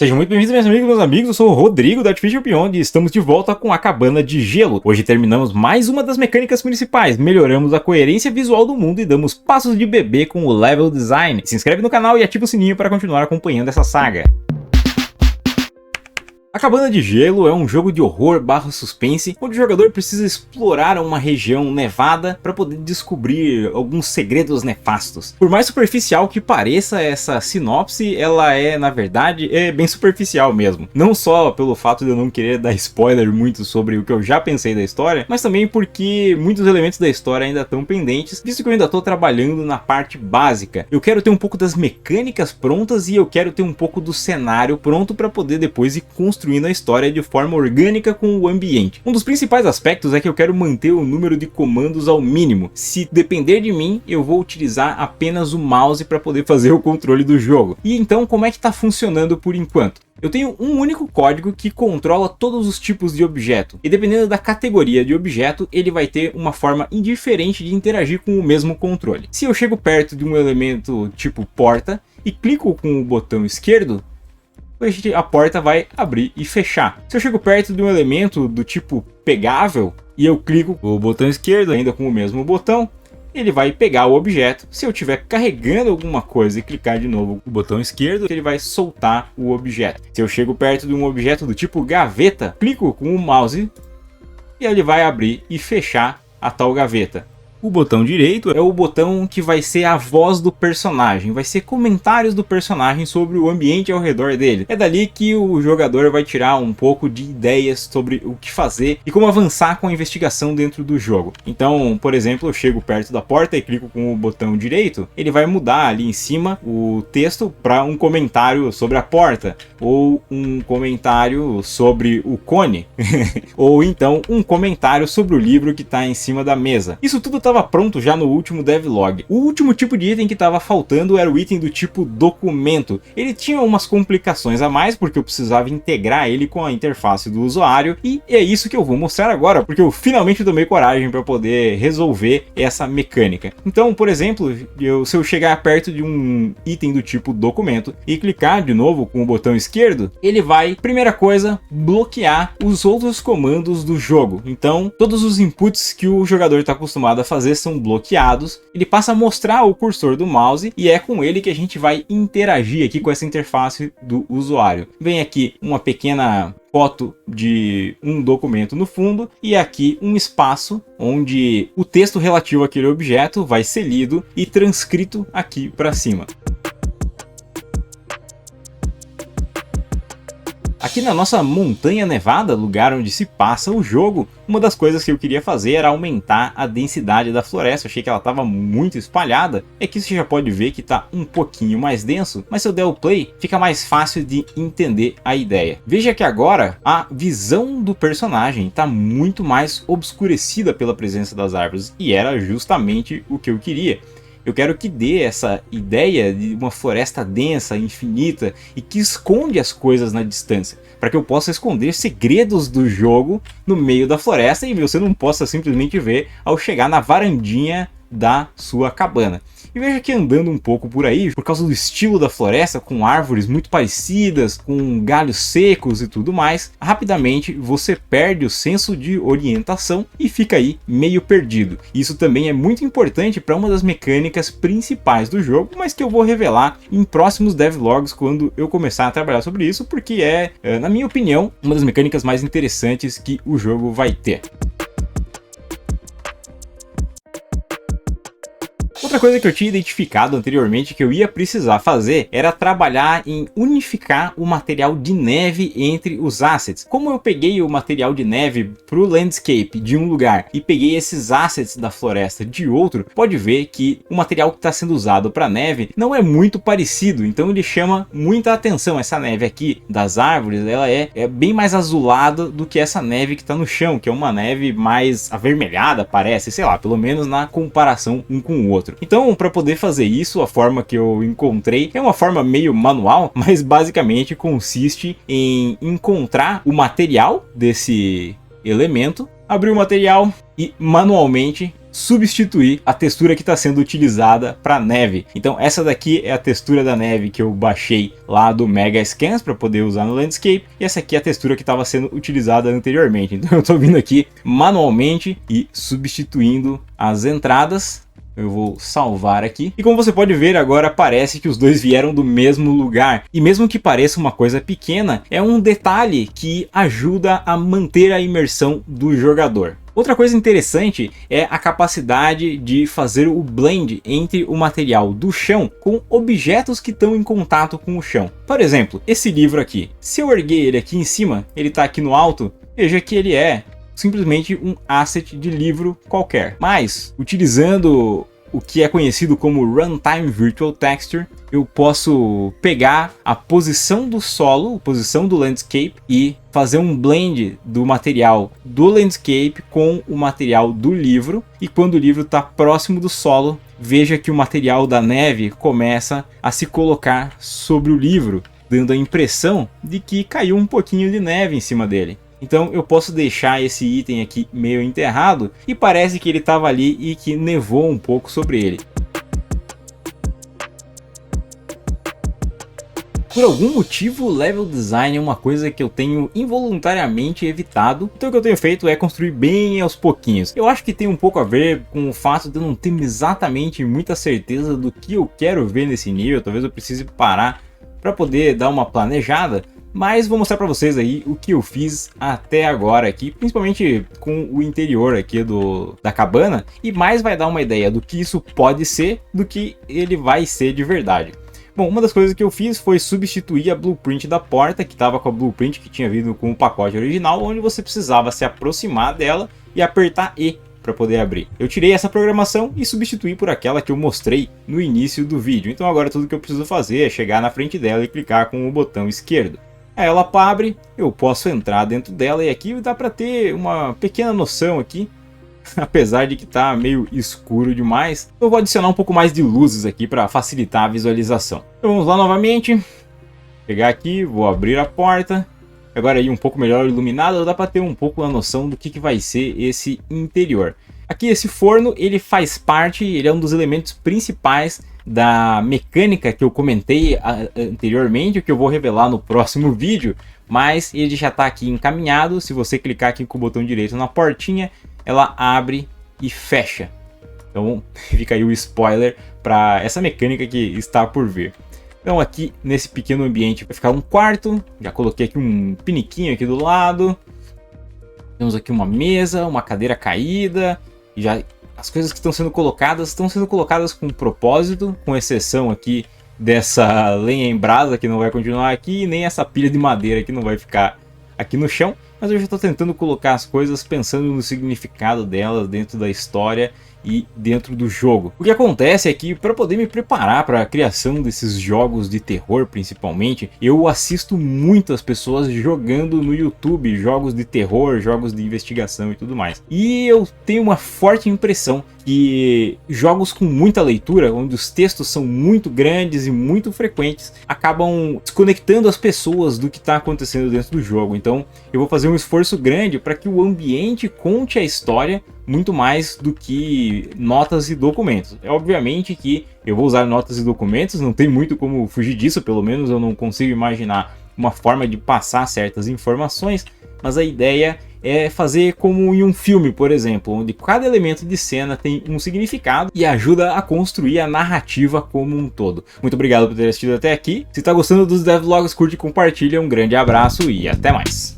Sejam muito bem-vindos, meus amigos, eu sou o Rodrigo da Artificial Beyond e estamos de volta com a Cabana de Gelo. Hoje terminamos mais uma das mecânicas principais, melhoramos a coerência visual do mundo e damos passos de bebê com o level design. Se inscreve no canal e ativa o sininho para continuar acompanhando essa saga. A Cabana de Gelo é um jogo de horror / suspense, onde o jogador precisa explorar uma região nevada para poder descobrir alguns segredos nefastos. Por mais superficial que pareça essa sinopse, ela na verdade, bem superficial mesmo. Não só pelo fato de eu não querer dar spoiler muito sobre o que eu já pensei da história, mas também porque muitos elementos da história ainda estão pendentes, visto que eu ainda estou trabalhando na parte básica. Eu quero ter um pouco das mecânicas prontas e eu quero ter um pouco do cenário pronto para poder depois ir construindo a história de forma orgânica com o ambiente. Um dos principais aspectos é que eu quero manter o número de comandos ao mínimo. Se depender de mim, eu vou utilizar apenas o mouse para poder fazer o controle do jogo. E então, como é que está funcionando por enquanto? Eu tenho um único código que controla todos os tipos de objeto, e dependendo da categoria de objeto, ele vai ter uma forma indiferente de interagir com o mesmo controle. Se eu chego perto de um elemento tipo porta e clico com o botão esquerdo, a porta vai abrir e fechar. Se eu chego perto de um elemento do tipo pegável e eu clico com o botão esquerdo ainda com o mesmo botão, ele vai pegar o objeto. Se eu estiver carregando alguma coisa e clicar de novo com o botão esquerdo, ele vai soltar o objeto. Se eu chego perto de um objeto do tipo gaveta, clico com o mouse e ele vai abrir e fechar a tal gaveta. O botão direito é o botão que vai ser a voz do personagem, vai ser comentários do personagem sobre o ambiente ao redor dele. É dali que o jogador vai tirar um pouco de ideias sobre o que fazer e como avançar com a investigação dentro do jogo. Então, por exemplo, eu chego perto da porta e clico com o botão direito, ele vai mudar ali em cima o texto para um comentário sobre a porta, ou um comentário sobre o cone, ou então um comentário sobre o livro que está em cima da mesa. Isso tudo estava pronto já no último devlog. O último tipo de item que estava faltando era o item do tipo documento. Ele tinha umas complicações a mais porque eu precisava integrar ele com a interface do usuário, e é isso que eu vou mostrar agora, porque eu finalmente tomei coragem para poder resolver essa mecânica. Então, por exemplo, se eu chegar perto de um item do tipo documento e clicar de novo com o botão esquerdo, ele vai, primeira coisa, bloquear os outros comandos do jogo. Então, todos os inputs que o jogador está acostumado a fazer são bloqueados, ele passa a mostrar o cursor do mouse e é com ele que a gente vai interagir aqui com essa interface do usuário. Vem aqui uma pequena foto de um documento no fundo e aqui um espaço onde o texto relativo àquele objeto vai ser lido e transcrito aqui para cima. Aqui na nossa montanha nevada, lugar onde se passa o jogo, uma das coisas que eu queria fazer era aumentar a densidade da floresta. Eu achei que ela estava muito espalhada. Aqui você já pode ver que está um pouquinho mais denso, mas se eu der o play, fica mais fácil de entender a ideia. Veja que agora a visão do personagem está muito mais obscurecida pela presença das árvores, e era justamente o que eu queria. Eu quero que dê essa ideia de uma floresta densa, infinita e que esconde as coisas na distância, para que eu possa esconder segredos do jogo no meio da floresta e você não possa simplesmente ver ao chegar na varandinha da sua cabana. E veja que andando um pouco por aí, por causa do estilo da floresta, com árvores muito parecidas, com galhos secos e tudo mais, rapidamente você perde o senso de orientação e fica aí meio perdido. Isso também é muito importante para uma das mecânicas principais do jogo, mas que eu vou revelar em próximos devlogs quando eu começar a trabalhar sobre isso, porque na minha opinião, uma das mecânicas mais interessantes que o jogo vai ter. Outra coisa que eu tinha identificado anteriormente que eu ia precisar fazer era trabalhar em unificar o material de neve entre os assets. Como eu peguei o material de neve para o landscape de um lugar e peguei esses assets da floresta de outro, pode ver que o material que está sendo usado para neve não é muito parecido, então ele chama muita atenção. Essa neve aqui das árvores, ela é bem mais azulada do que essa neve que está no chão, que é uma neve mais avermelhada, parece, sei lá, pelo menos na comparação um com o outro. Então, para poder fazer isso, a forma que eu encontrei é uma forma meio manual, mas basicamente consiste em encontrar o material desse elemento, abrir o material e manualmente substituir a textura que está sendo utilizada para neve. Então essa daqui é a textura da neve que eu baixei lá do Mega Scans para poder usar no Landscape, e essa aqui é a textura que estava sendo utilizada anteriormente. Então eu estou vindo aqui manualmente e substituindo as entradas. Eu vou salvar aqui. E como você pode ver, agora parece que os dois vieram do mesmo lugar. E mesmo que pareça uma coisa pequena, é um detalhe que ajuda a manter a imersão do jogador. Outra coisa interessante é a capacidade de fazer o blend entre o material do chão com objetos que estão em contato com o chão. Por exemplo, esse livro aqui. Se eu erguer ele aqui em cima, ele está aqui no alto, veja que ele é simplesmente um asset de livro qualquer. Mas, utilizando o que é conhecido como Runtime Virtual Texture, eu posso pegar a posição do solo, a posição do landscape, e fazer um blend do material do landscape com o material do livro. E quando o livro está próximo do solo, veja que o material da neve começa a se colocar sobre o livro, dando a impressão de que caiu um pouquinho de neve em cima dele. Então eu posso deixar esse item aqui meio enterrado e parece que ele estava ali e que nevou um pouco sobre ele. Por algum motivo, o level design é uma coisa que eu tenho involuntariamente evitado. Então o que eu tenho feito é construir bem aos pouquinhos. Eu acho que tem um pouco a ver com o fato de eu não ter exatamente muita certeza do que eu quero ver nesse nível. Talvez eu precise parar para poder dar uma planejada. Mas vou mostrar para vocês aí o que eu fiz até agora aqui, principalmente com o interior aqui da cabana, e mais vai dar uma ideia do que isso pode ser do que ele vai ser de verdade. Bom, uma das coisas que eu fiz foi substituir a blueprint da porta, que estava com a blueprint que tinha vindo com o pacote original, onde você precisava se aproximar dela e apertar E para poder abrir. Eu tirei essa programação e substituí por aquela que eu mostrei no início do vídeo. Então agora tudo que eu preciso fazer é chegar na frente dela e clicar com o botão esquerdo. Aí ela abre, eu posso entrar dentro dela e aqui dá para ter uma pequena noção aqui, apesar de que tá meio escuro demais. Eu vou adicionar um pouco mais de luzes aqui para facilitar a visualização. Então vamos lá novamente, pegar aqui, vou abrir a porta. Agora aí um pouco melhor iluminado, dá para ter um pouco a noção do que vai ser esse interior. Aqui esse forno, ele faz parte, ele é um dos elementos principais da mecânica que eu comentei anteriormente, o que eu vou revelar no próximo vídeo, mas ele já está aqui encaminhado. Se você clicar aqui com o botão direito na portinha, ela abre e fecha. Então fica aí o spoiler para essa mecânica que está por vir. Então aqui nesse pequeno ambiente vai ficar um quarto, já coloquei aqui um piniquinho aqui do lado. Temos aqui uma mesa, uma cadeira caída, e já as coisas que estão sendo colocadas com propósito, com exceção aqui dessa lenha em brasa que não vai continuar aqui, e nem essa pilha de madeira que não vai ficar aqui no chão. Mas eu já estou tentando colocar as coisas pensando no significado delas dentro da história e dentro do jogo. O que acontece é que, para poder me preparar para a criação desses jogos de terror principalmente, eu assisto muitas pessoas jogando no YouTube jogos de terror, jogos de investigação e tudo mais. E eu tenho uma forte impressão que jogos com muita leitura, onde os textos são muito grandes e muito frequentes, acabam desconectando as pessoas do que está acontecendo dentro do jogo. Então eu vou fazer um esforço grande para que o ambiente conte a história muito mais do que notas e documentos. É obviamente que eu vou usar notas e documentos, não tem muito como fugir disso, pelo menos eu não consigo imaginar uma forma de passar certas informações, mas a ideia é fazer como em um filme, por exemplo, onde cada elemento de cena tem um significado e ajuda a construir a narrativa como um todo. Muito obrigado por ter assistido até aqui. Se está gostando dos devlogs, curte e compartilha. Um grande abraço e até mais.